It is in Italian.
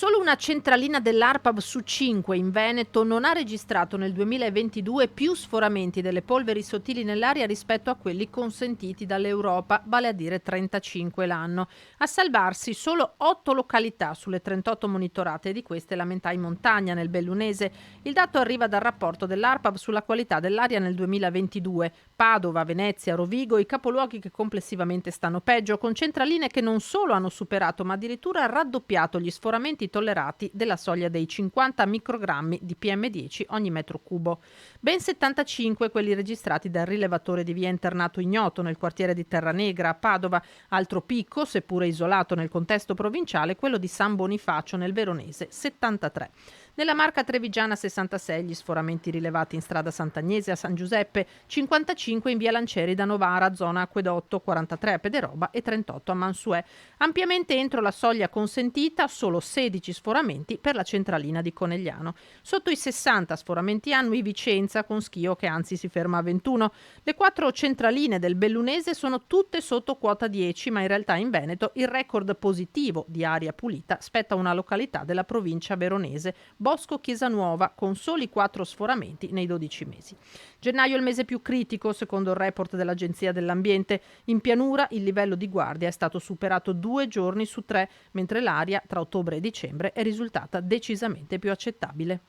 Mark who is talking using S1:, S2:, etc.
S1: Solo una centralina dell'ARPAB su 5 in Veneto non ha registrato nel 2022 più sforamenti delle polveri sottili nell'aria rispetto a quelli consentiti dall'Europa, vale a dire 35 l'anno. A salvarsi solo 8 località sulle 38 monitorate, e di queste la metà in montagna nel Bellunese. Il dato arriva dal rapporto dell'ARPAB sulla qualità dell'aria nel 2022. Padova, Venezia, Rovigo, i capoluoghi che complessivamente stanno peggio, con centraline che non solo hanno superato ma addirittura raddoppiato gli sforamenti tollerati della soglia dei 50 microgrammi di PM10 ogni metro cubo. Ben 75 quelli registrati dal rilevatore di via Internato Ignoto nel quartiere di Terranegra a Padova. Altro picco, seppure isolato nel contesto provinciale, quello di San Bonifacio nel Veronese, 73. Nella Marca Trevigiana 66 gli sforamenti rilevati in strada Sant'Agnese a San Giuseppe, 55 in via Lancieri da Novara, zona Acquedotto, 43 a Pederoba e 38 a Mansuè. Ampiamente entro la soglia consentita, solo 16 sforamenti per la centralina di Conegliano. Sotto i 60 sforamenti annui Vicenza con Schio che anzi si ferma a 21. Le 4 centraline del Bellunese sono tutte sotto quota 10, ma in realtà in Veneto il record positivo di aria pulita spetta a una località della provincia veronese, Bosco Chiesa Nuova, con soli 4 sforamenti nei 12 mesi. Gennaio è il mese più critico, secondo il report dell'Agenzia dell'Ambiente. In pianura il livello di guardia è stato superato 2 giorni su 3, mentre l'aria tra ottobre e dicembre è risultata decisamente più accettabile.